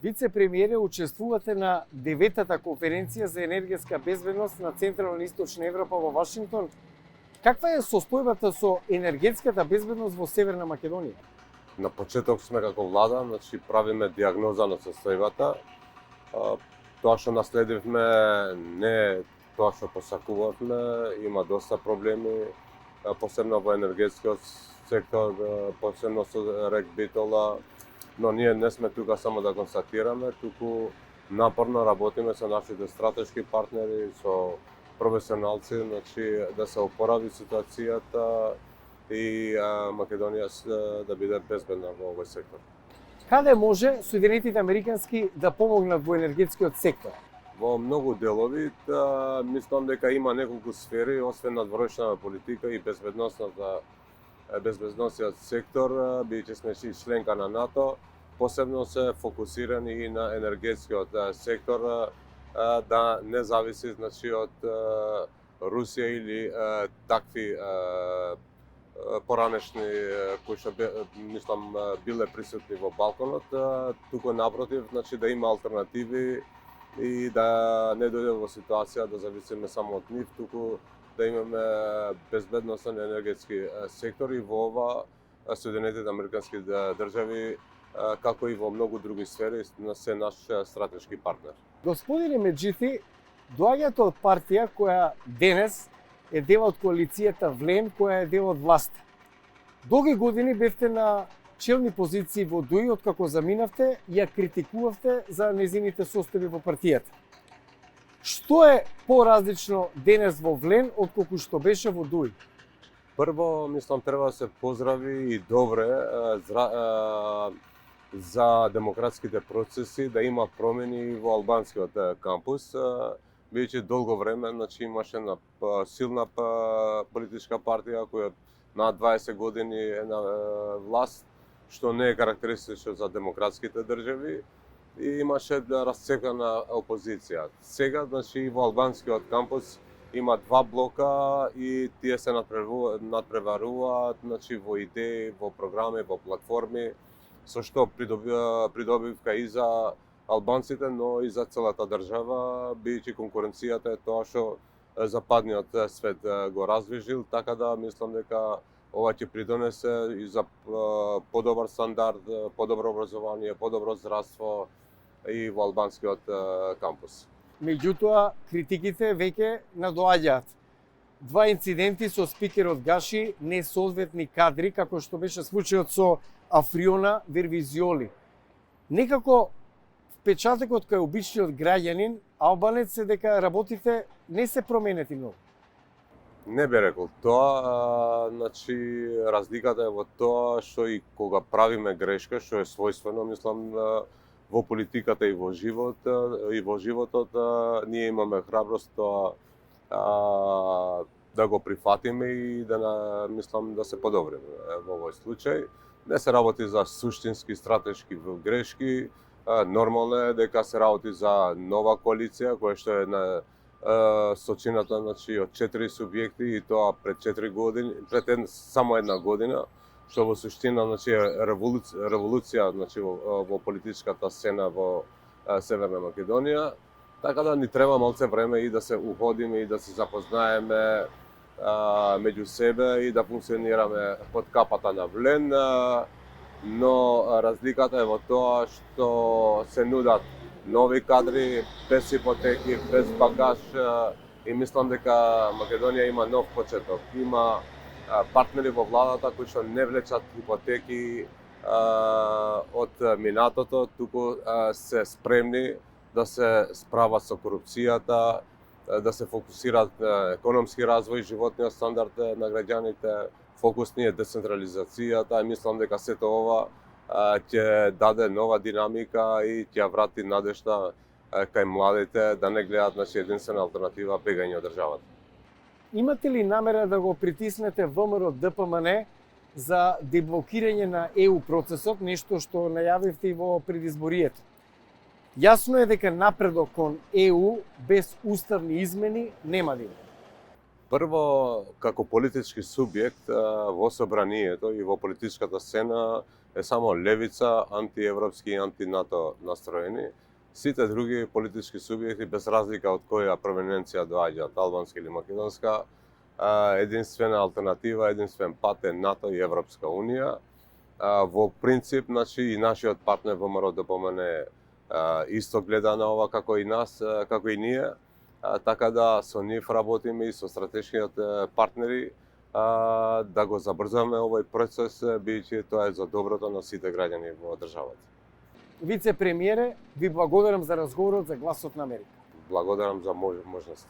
Вице-премиере, учествувате на 9-та конференција за енергетска безбедност на Централна и Источна Европа во Вашингтон. Каква е состојбата со енергетската безбедност во Северна Македонија? На почеток сме како влада, правиме диагноза на состојбата. Тоа што наследивме не е тоа што посакувавме, има доста проблеми, посебно во енергетскиот сектор, посебно со рек Битола, но ние не сме тука само да констатираме, туку напорно работиме со нашите стратешки партнери, со професионалци, да се опорави ситуацијата и Македонија да биде безбедна во овој сектор. Каде може Соединетите Американски да помогнат во енергетскиот сектор? Во многу делови, мислам дека има неколку сфери, освен надворешната политика и безбедносниот сектор, бидејќи сме членка на НАТО, посебно се фокусирани и на енергетскиот сектор, да не зависи од Русија или такви поранешни кои што мислам биле присутни во Балканот, туку напротив, да има алтернативи и да не дојде во ситуација да зависиме само од нив, туку да имаме безбедносен енергетски сектор и во ова Соединетите Американски држави, како и во многу други сфери, се наш стратешки партнер. Господине Меджити, доаѓате од партија која денес е дел од коалицијата Влен, која е дел од власта. Долги години бевте на челни позиции во ДУИ, откако заминавте, ја критикувавте за незините состојби во партијата. Што е поразлично денес во Влен отколку што беше во ДУИ? Прво, мислам, треба да се поздрави и добре за демократските процеси, да има промени во албанскиот кампус, бидејќи долго време имаше една силна политичка партија која на 20 години е на власт, што не е карактеристично за демократските држави, и имаше расцепкана опозиција. Сега, во албанскиот кампус има два блока и тие се надпреваруваат во идеи, во програми, во платформи, со што придобивка и за албанците, но и за целата држава, бидејќи конкуренцијата е тоа што западниот свет го раздвижил, така да мислам дека ова ќе придонесе и за подобар стандард, подобро образование, подобро здравство и во албанскиот кампус. Меѓутоа, критиките веќе надоаѓаат. Два инциденти со спикерот Гаши, несоодветни кадри, како што беше случајот со Африона Вервизиоли. Некако впечатокот кај обичниот граѓанин, албанец, е дека работите не се променети многу. Не би рекол тоа, разликата е во тоа што и кога правиме грешка, што е својствено, мислам, во политиката и во животот, ние имаме храброст да го прифатиме и мислам да се подобриме во овој случај. Не се работи за суштински стратешки грешки, нормално е дека се работи за нова коалиција која што е на сочината од 4 субјекти и тоа пред 4 години, само една година, што во суштина револуција во политичката сцена во Северна Македонија, така да ни треба малце време и да се уходиме и да се запознаеме меѓу себе и да функционираме под капата на Влен, но разликата е во тоа што се нудат нови кадри, без ипотеки, без багаж, и мислам дека Македонија има нов почеток. Има партнери во владата кои што не влечат ипотеки од минатото, туку се спремни да се справат со корупцијата, да се фокусираат на економски развој, животниот стандард на граѓаните, фокусни е децентрализацијата, и мислам дека сето ова ќе даде нова динамика и ќе врати надежда кај младите да не гледаат единствена алтернатива бегање од државата. Имате ли намера да го притиснете ВМРО ДПМН за деблокирање на ЕУ процесот, нешто што најавивте и во предизборието? Јасно е дека напредок кон ЕУ без уставни измени нема да има. Прво, како политички субјект во собранието и во политичката сцена, е само левица, антиевропски и антинато настроени. Сите други политички субјекти, без разлика од која провиненција доаѓаат, албанска или македонска, единствена алтернатива, единствен пат е НАТО и Европска Унија. Во принцип, значи, и нашиот партнер ВМРО ДПМН исто гледа на ова како и нас, како и ние, така да со нив работиме и со стратешкиот партнери да го забрзаме овој процес, бидејќи тоа е за доброто на сите граѓани во државата. Вице-премиере, ви благодарам за разговорот за Гласот на Америка. Благодарам за можност.